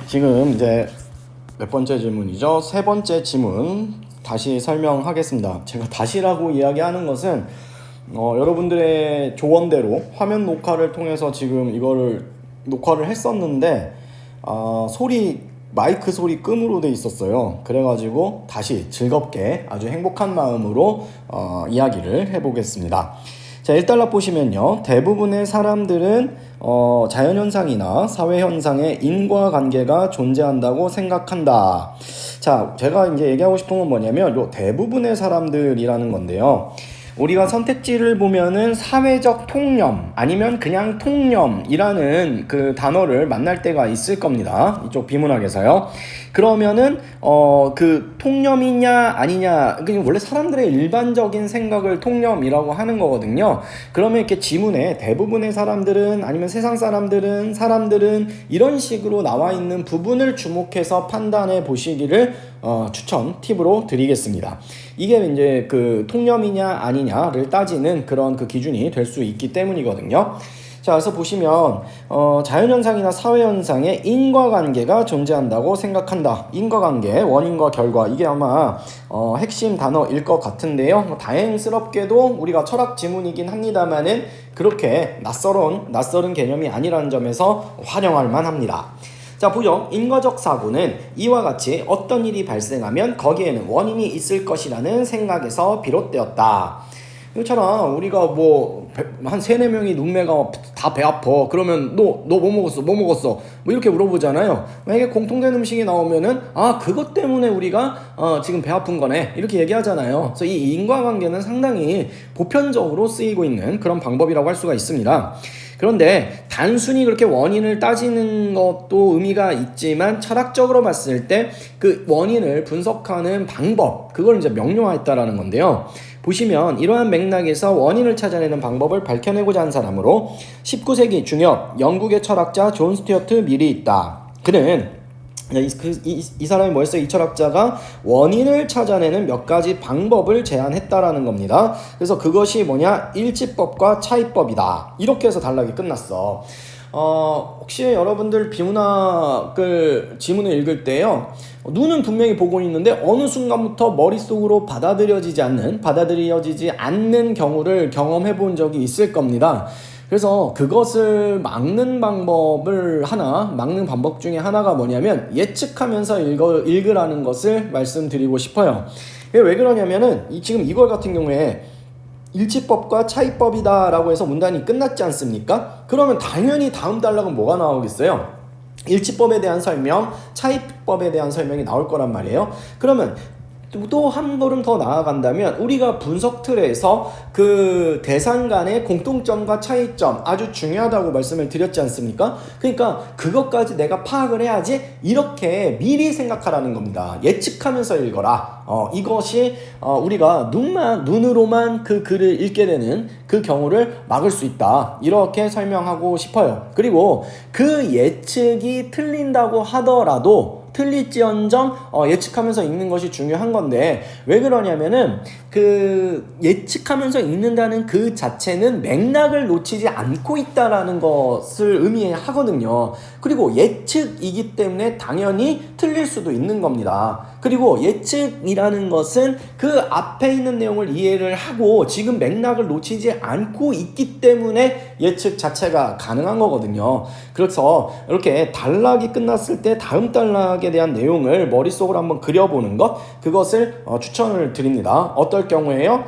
지금 이제 몇 번째 질문이죠? 세 번째 질문 다시 설명하겠습니다. 제가 다시라고 이야기하는 것은 여러분들의 조언대로 화면 녹화를 통해서 지금 이거를 녹화를 했었는데 마이크 소리 끔으로 돼 있었어요. 그래가지고 다시 즐겁게 아주 행복한 마음으로 이야기를 해보겠습니다. 자, 1달러 보시면요, 대부분의 사람들은 자연현상이나 사회현상에 인과관계가 존재한다고 생각한다. 자, 제가 이제 얘기하고 싶은 건 뭐냐면 요 대부분의 사람들이라는 건데요, 우리가 선택지를 보면은 사회적 통념 아니면 그냥 통념이라는 그 단어를 만날 때가 있을 겁니다. 이쪽 비문학에서요. 그러면은 그 통념이냐 아니냐, 그냥 원래 사람들의 일반적인 생각을 통념이라고 하는 거거든요. 그러면 이렇게 지문에 대부분의 사람들은 아니면 세상 사람들은 이런 식으로 나와 있는 부분을 주목해서 판단해 보시기를 추천 팁으로 드리겠습니다. 이게 이제 그 통념이냐 아니냐를 따지는 그런 그 기준이 될 수 있기 때문이거든요. 자, 그래서 보시면 자연현상이나 사회현상에 인과관계가 존재한다고 생각한다. 인과관계, 원인과 결과, 이게 아마 핵심 단어일 것 같은데요. 다행스럽게도 우리가 철학 지문이긴 합니다만은 그렇게 낯설은 개념이 아니라는 점에서 활용할 만합니다. 자, 보죠. 인과적 사고는 이와 같이 어떤 일이 발생하면 거기에는 원인이 있을 것이라는 생각에서 비롯되었다. 이것처럼 우리가 한 3-4명이 눈매가 다 배 아파. 그러면 너 뭐 먹었어? 뭐 이렇게 물어보잖아요. 만약에 공통된 음식이 나오면은 그것 때문에 우리가 지금 배 아픈 거네, 이렇게 얘기하잖아요. 그래서 이 인과관계는 상당히 보편적으로 쓰이고 있는 그런 방법이라고 할 수가 있습니다. 그런데 단순히 그렇게 원인을 따지는 것도 의미가 있지만 철학적으로 봤을 때 그 원인을 분석하는 방법, 그걸 이제 명료화했다라는 건데요. 보시면 이러한 맥락에서 원인을 찾아내는 방법을 밝혀내고자 한 사람으로 19세기 중엽 영국의 철학자 존 스튜어트 밀이 있다. 그는 이 사람이 뭐였어요? 이 철학자가 원인을 찾아내는 몇 가지 방법을 제안했다라는 겁니다. 그래서 그것이 뭐냐? 일치법과 차이법이다. 이렇게 해서 단락이 끝났어. 혹시 여러분들 비문학을 지문을 읽을 때요, 눈은 분명히 보고 있는데 어느 순간부터 머릿속으로 받아들여지지 않는 경우를 경험해 본 적이 있을 겁니다. 그래서 그것을 막는 방법 중에 하나가 뭐냐면 예측하면서 읽으라는 것을 말씀드리고 싶어요. 왜 그러냐면은 지금 이걸 같은 경우에 일치법과 차이법이다 라고 해서 문단이 끝났지 않습니까? 그러면 당연히 다음 단락은 뭐가 나오겠어요? 일치법에 대한 설명, 차이법에 대한 설명이 나올 거란 말이에요. 그러면 또 한 걸음 더 나아간다면 우리가 분석 틀에서 그 대상 간의 공통점과 차이점 아주 중요하다고 말씀을 드렸지 않습니까? 그러니까 그것까지 내가 파악을 해야지, 이렇게 미리 생각하라는 겁니다. 예측하면서 읽어라. 이것이 우리가 눈으로만 그 글을 읽게 되는 그 경우를 막을 수 있다, 이렇게 설명하고 싶어요. 그리고 그 예측이 틀린다고 하더라도 틀릴지언정 예측하면서 읽는 것이 중요한 건데, 왜 그러냐면은 그 예측하면서 읽는다는 그 자체는 맥락을 놓치지 않고 있다라는 것을 의미하거든요. 그리고 예측이기 때문에 당연히 틀릴 수도 있는 겁니다. 그리고 예측이라는 것은 그 앞에 있는 내용을 이해를 하고 지금 맥락을 놓치지 않고 있기 때문에 예측 자체가 가능한 거거든요. 그래서 이렇게 단락이 끝났을 때 다음 단락에 대한 내용을 머릿속으로 한번 그려보는 것, 그것을 추천을 드립니다. 어떨 경우에요?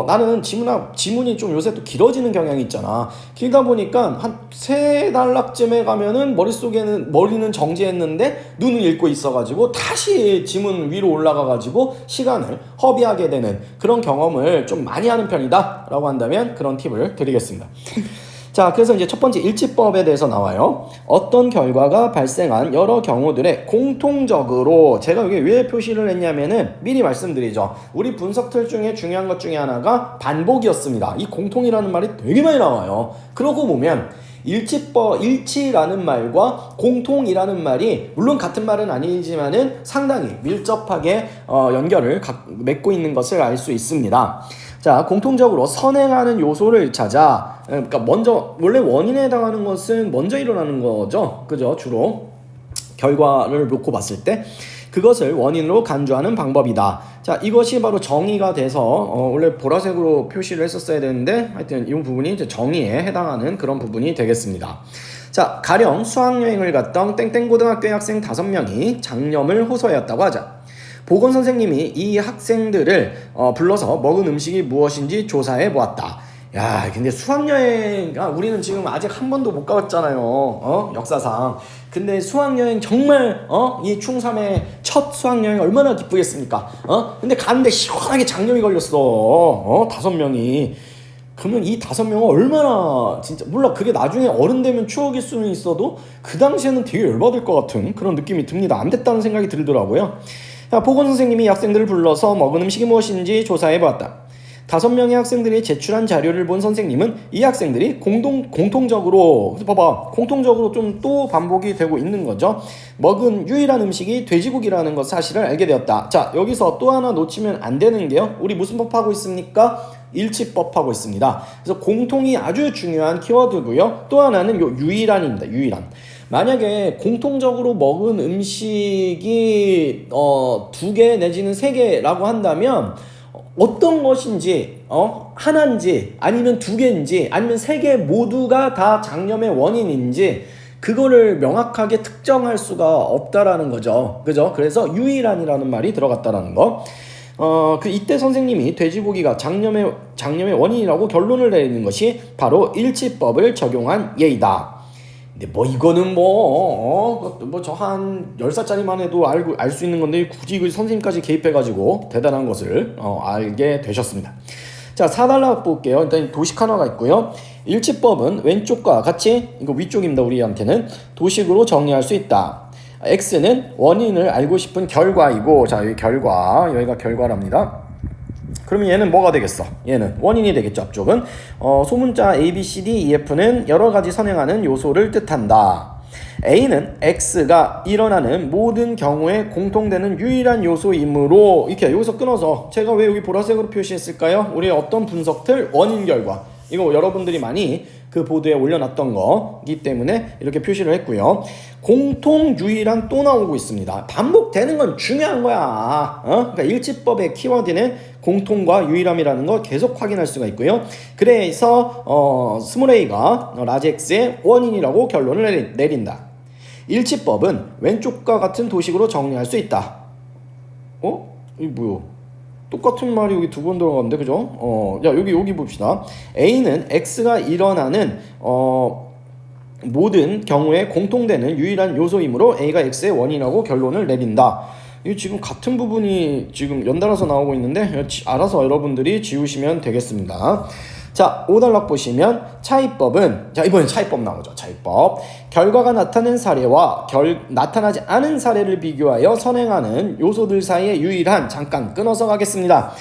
나는 지문이 좀 요새 또 길어지는 경향이 있잖아. 길다 보니까 한 3단락쯤에 가면은 머리는 정지했는데 눈을 읽고 있어가지고 다시 지문 위로 올라가가지고 시간을 허비하게 되는 그런 경험을 좀 많이 하는 편이다 라고 한다면 그런 팁을 드리겠습니다. 자, 그래서 이제 첫 번째 일치법에 대해서 나와요. 어떤 결과가 발생한 여러 경우들의 공통적으로, 제가 여기 왜 표시를 했냐면은 미리 말씀드리죠. 우리 분석 틀 중에 중요한 것 중에 하나가 반복이었습니다. 이 공통이라는 말이 되게 많이 나와요. 그러고 보면 일치라는 말과 공통이라는 말이 물론 같은 말은 아니지만은 상당히 밀접하게 연결을 맺고 있는 것을 알 수 있습니다. 자, 공통적으로 선행하는 요소를 찾아, 그러니까 원래 원인에 해당하는 것은 먼저 일어나는 거죠. 그죠? 주로. 결과를 놓고 봤을 때 그것을 원인으로 간주하는 방법이다. 자, 이것이 바로 정의가 돼서 원래 보라색으로 표시를 했었어야 되는데 하여튼 이 부분이 이제 정의에 해당하는 그런 부분이 되겠습니다. 자, 가령 수학여행을 갔던 땡땡고등학교의 학생 5명이 장염을 호소하였다고 하자. 보건선생님이 이 학생들을 불러서 먹은 음식이 무엇인지 조사해 보았다. 야, 근데 수학여행, 우리는 지금 아직 한 번도 못 가봤잖아요. 역사상. 근데 수학여행 정말, 이 중3의 첫 수학여행 얼마나 기쁘겠습니까? 근데 갔는데 시원하게 장염이 걸렸어. 5명이. 그러면 이 5명은 얼마나, 진짜, 몰라. 그게 나중에 어른 되면 추억일 수는 있어도 그 당시에는 되게 열받을 것 같은 그런 느낌이 듭니다. 안 됐다는 생각이 들더라고요. 자, 보건선생님이 학생들을 불러서 먹은 음식이 무엇인지 조사해 보았다. 5명의 학생들이 제출한 자료를 본 선생님은 이 학생들이 공통적으로 좀 또 반복이 되고 있는 거죠. 먹은 유일한 음식이 돼지고기라는 것 사실을 알게 되었다. 자, 여기서 또 하나 놓치면 안 되는 게요. 우리 무슨 법 하고 있습니까? 일치법 하고 있습니다. 그래서 공통이 아주 중요한 키워드고요. 또 하나는 요 유일한입니다. 유일한. 만약에 공통적으로 먹은 음식이 2개 내지는 3개라고 한다면 어떤 것인지 하나인지 아니면 2개인지 아니면 3개 모두가 다 장염의 원인인지 그거를 명확하게 특정할 수가 없다라는 거죠. 그죠? 그래서 유일한이라는 말이 들어갔다라는 거. 이때 선생님이 돼지고기가 장염의 원인이라고 결론을 내리는 것이 바로 일치법을 적용한 예이다. 근데 이거는 저 한 10살짜리만 해도 알 수 있는 건데 굳이 그 선생님까지 개입해가지고 대단한 것을 알게 되셨습니다. 자, 4달러 볼게요. 일단 도식 하나가 있고요. 일치법은 왼쪽과 같이, 이거 위쪽입니다. 우리한테는 도식으로 정리할 수 있다. X는 원인을 알고 싶은 결과이고, 자, 여기 결과, 여기가 결과랍니다. 그러면 얘는 뭐가 되겠어? 얘는 원인이 되겠죠. 앞쪽은 소문자 A, B, C, D, E, F는 여러 가지 선행하는 요소를 뜻한다. A는 X가 일어나는 모든 경우에 공통되는 유일한 요소이므로, 이렇게 여기서 끊어서 제가 왜 여기 보라색으로 표시했을까요? 우리의 어떤 분석들, 원인 결과, 이거 여러분들이 많이 그 보드에 올려놨던 거기 때문에 이렇게 표시를 했고요. 공통 유일한 또 나오고 있습니다. 반복되는 건 중요한 거야. 그러니까 일치법의 키워드는 공통과 유일함이라는 거 계속 확인할 수가 있고요. 그래서 스몰 a가 라지 x의 원인이라고 결론을 내린다. 일치법은 왼쪽과 같은 도식으로 정리할 수 있다. 이게 뭐야? 똑같은 말이 여기 2번 들어갔는데, 그죠? 자, 여기 봅시다. A는 X가 일어나는, 모든 경우에 공통되는 유일한 요소이므로 A가 X의 원인이라고 결론을 내린다. 이거 지금 같은 부분이 지금 연달아서 나오고 있는데, 알아서 여러분들이 지우시면 되겠습니다. 자, 5단락 보시면 차이법은, 자, 이번엔 차이법 나오죠. 차이법. 결과가 나타낸 사례와 나타나지 않은 사례를 비교하여 선행하는 요소들 사이의 유일한, 잠깐 끊어서 가겠습니다.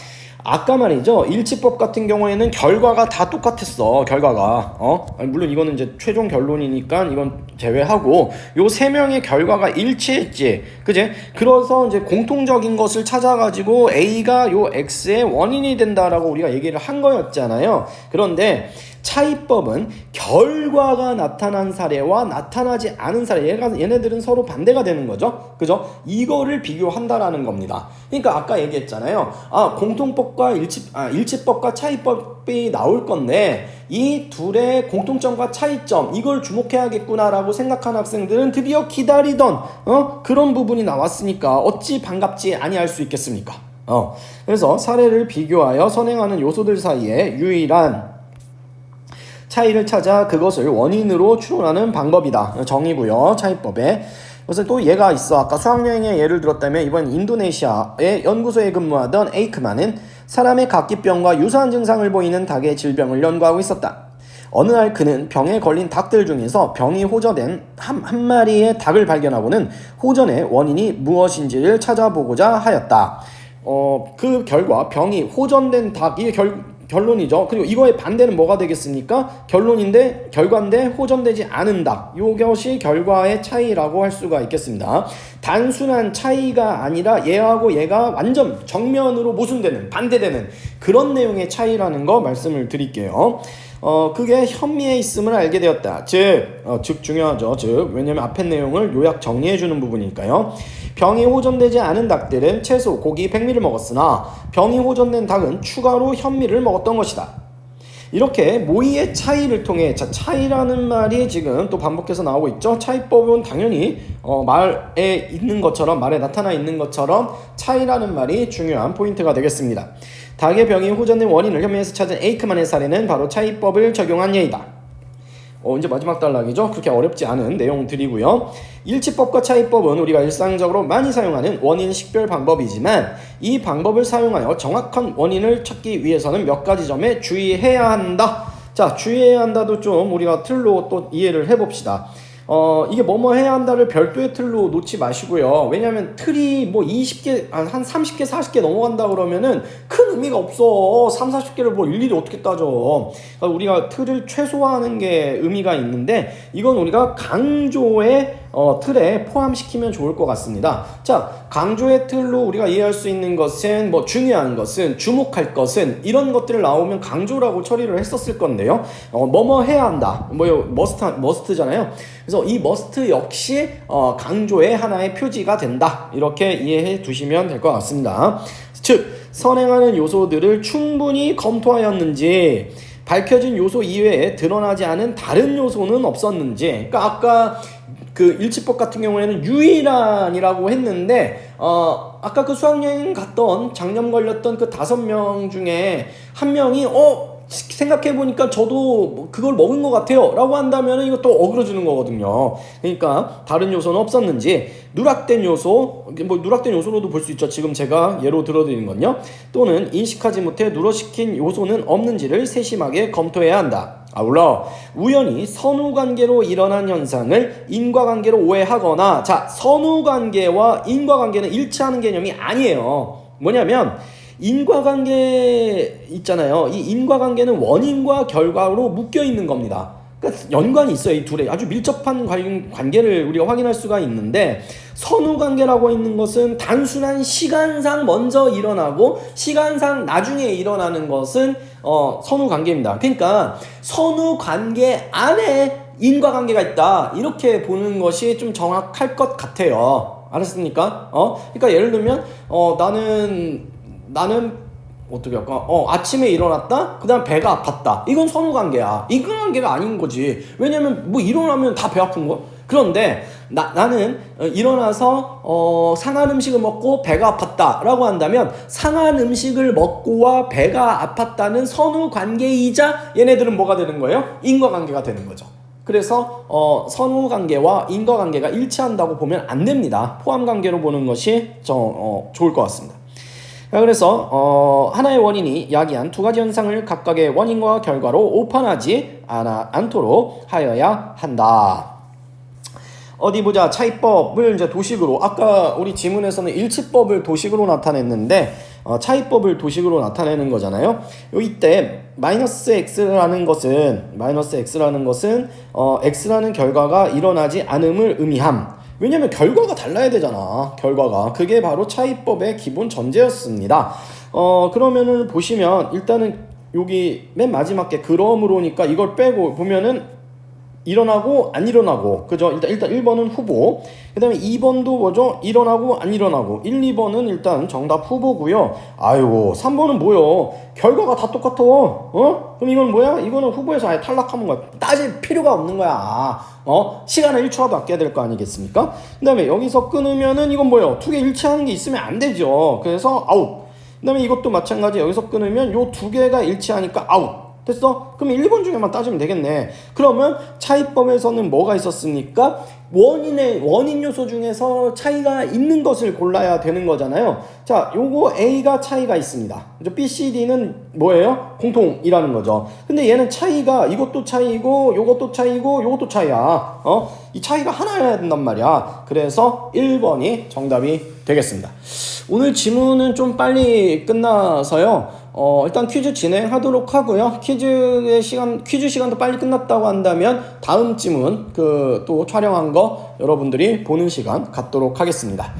아까 말이죠. 일치법 같은 경우에는 결과가 다 똑같았어. 결과가. 물론 이거는 이제 최종 결론이니까 이건 제외하고 요 3명의 결과가 일치했지. 그제? 그래서 이제 공통적인 것을 찾아가지고 A가 요 X의 원인이 된다라고 우리가 얘기를 한 거였잖아요. 그런데 차이법은 결과가 나타난 사례와 나타나지 않은 사례, 얘네들은 서로 반대가 되는 거죠. 그죠? 이거를 비교한다라는 겁니다. 그러니까 아까 얘기했잖아요. 공통법과 일치법과 차이법이 나올 건데 이 둘의 공통점과 차이점, 이걸 주목해야겠구나라고 생각한 학생들은 드디어 기다리던 그런 부분이 나왔으니까 어찌 반갑지 아니할 수 있겠습니까? 그래서 사례를 비교하여 선행하는 요소들 사이에 유일한 차이를 찾아 그것을 원인으로 추론하는 방법이다. 정의고요. 차이법에. 그래서 또 얘가 있어. 아까 수학여행의 예를 들었다면 이번 인도네시아의 연구소에 근무하던 에이크만은 사람의 각기병과 유사한 증상을 보이는 닭의 질병을 연구하고 있었다. 어느 날 그는 병에 걸린 닭들 중에서 병이 호전된 한 마리의 닭을 발견하고는 호전의 원인이 무엇인지를 찾아보고자 하였다. 그 결과 병이 호전된 닭, 이게 결론이죠. 그리고 이거의 반대는 뭐가 되겠습니까? 결과인데 호전되지 않은 닭. 이것이 결과의 차이라고 할 수가 있겠습니다. 단순한 차이가 아니라 얘하고 얘가 완전 정면으로 모순되는, 반대되는 그런 내용의 차이라는 거 말씀을 드릴게요. 그게 현미에 있음을 알게 되었다. 즉 중요하죠. 즉 왜냐면 앞에 내용을 요약 정리해주는 부분이니까요. 병이 호전되지 않은 닭들은 채소, 고기, 백미를 먹었으나 병이 호전된 닭은 추가로 현미를 먹었던 것이다. 이렇게 모의의 차이를 통해, 자, 차이라는 말이 지금 또 반복해서 나오고 있죠. 차이법은 당연히 말에 있는 것처럼, 말에 나타나 있는 것처럼 차이라는 말이 중요한 포인트가 되겠습니다. 닭의 병이 호전된 원인을 현미에서 찾은 에이크만의 사례는 바로 차이법을 적용한 예이다. 이제 마지막 단락이죠. 그렇게 어렵지 않은 내용들이고요. 일치법과 차이법은 우리가 일상적으로 많이 사용하는 원인 식별 방법이지만 이 방법을 사용하여 정확한 원인을 찾기 위해서는 몇 가지 점에 주의해야 한다. 자, 주의해야 한다도 좀 우리가 틀로 또 이해를 해봅시다. 이게 뭐뭐 해야 한다를 별도의 틀로 놓지 마시고요. 왜냐하면 틀이 뭐 20개, 한 30개, 40개 넘어간다 그러면은 큰 의미가 없어. 3, 40개를 뭐 일일이 어떻게 따져. 그러니까 우리가 틀을 최소화하는 게 의미가 있는데 이건 우리가 강조의 틀에 포함시키면 좋을 것 같습니다. 자, 강조의 틀로 우리가 이해할 수 있는 것은 뭐 중요한 것은, 주목할 것은 이런 것들을 나오면 강조라고 처리를 했었을 건데요. 뭐뭐 해야 한다. 뭐 머스트잖아요. 그래서 이 머스트 역시 강조의 하나의 표지가 된다. 이렇게 이해해 두시면 될 것 같습니다. 즉, 선행하는 요소들을 충분히 검토하였는지, 밝혀진 요소 이외에 드러나지 않은 다른 요소는 없었는지. 그러니까 아까 그 일치법 같은 경우에는 유일한이라고 했는데 아까 그 수학여행 갔던 장염 걸렸던 그 5명 중에 한 명이 생각해보니까 저도 그걸 먹은 것 같아요 라고 한다면 이거 또 어그러지는 거거든요. 그러니까 다른 요소는 없었는지, 누락된 요소, 뭐 누락된 요소로도 볼 수 있죠. 지금 제가 예로 들어드린 건요. 또는 인식하지 못해 누락시킨 요소는 없는지를 세심하게 검토해야 한다. 아울러 우연히 선후관계로 일어난 현상을 인과관계로 오해하거나, 자, 선후관계와 인과관계는 일치하는 개념이 아니에요. 뭐냐면 인과관계 있잖아요. 이 인과관계는 원인과 결과로 묶여있는 겁니다. 그러니까 연관이 있어요. 이 둘의 아주 밀접한 관계를 우리가 확인할 수가 있는데, 선후관계라고 있는 것은 단순한 시간상 먼저 일어나고 시간상 나중에 일어나는 것은 선후관계입니다. 그러니까 선후관계 안에 인과관계가 있다, 이렇게 보는 것이 좀 정확할 것 같아요. 알았습니까? 그러니까 예를 들면 나는 어떻게 할까? 아침에 일어났다? 그 다음 배가 아팠다. 이건 선후관계야. 인과관계가 아닌 거지. 왜냐면 뭐 일어나면 다 배 아픈 거? 그런데 나는 일어나서 상한 음식을 먹고 배가 아팠다 라고 한다면 상한 음식을 먹고와 배가 아팠다는 선후관계이자 얘네들은 뭐가 되는 거예요? 인과관계가 되는 거죠. 그래서 선후관계와 인과관계가 일치한다고 보면 안 됩니다. 포함관계로 보는 것이 좋을 것 같습니다. 그래서 하나의 원인이 야기한 두 가지 현상을 각각의 원인과 결과로 오판하지 않도록 하여야 한다. 어디 보자. 차이법을 이제 도식으로, 아까 우리 지문에서는 일치법을 도식으로 나타냈는데 차이법을 도식으로 나타내는 거잖아요. 이때 마이너스 x라는 것은 x라는 결과가 일어나지 않음을 의미함. 왜냐면 결과가 달라야 되잖아. 결과가. 그게 바로 차이법의 기본 전제였습니다. 그러면은 보시면 일단은 여기 맨 마지막 게 그러므로니까 이걸 빼고 보면은 일어나고 안 일어나고, 그죠? 일단 1번은 후보, 그 다음에 2번도 뭐죠? 일어나고 안 일어나고. 1, 2번은 일단 정답 후보고요. 아이고, 3번은 뭐요? 결과가 다 똑같아. 그럼 이건 뭐야? 이거는 후보에서 아예 탈락하는 거야. 따질 필요가 없는 거야. 시간을 1초라도 아껴야 될 거 아니겠습니까? 그 다음에 여기서 끊으면은 이건 뭐예요? 두 개 일치하는 게 있으면 안 되죠. 그래서 아웃. 그 다음에 이것도 마찬가지. 여기서 끊으면 요 두 개가 일치하니까 아웃. 됐어? 그럼 1, 2번 중에만 따지면 되겠네. 그러면 차이법에서는 뭐가 있었습니까? 원인 요소 중에서 차이가 있는 것을 골라야 되는 거잖아요. 자, 요거 A가 차이가 있습니다. B, C, D는 뭐예요? 공통이라는 거죠. 근데 얘는 차이가, 이것도 차이고 요것도 차이고 요것도 차이야. 이 차이가 하나여야 된단 말이야. 그래서 1번이 정답이 되겠습니다. 오늘 지문은 좀 빨리 끝나서요. 일단 퀴즈 진행하도록 하고요. 퀴즈 시간도 빨리 끝났다고 한다면 다음 지문 또 촬영한 거 여러분들이 보는 시간 갖도록 하겠습니다.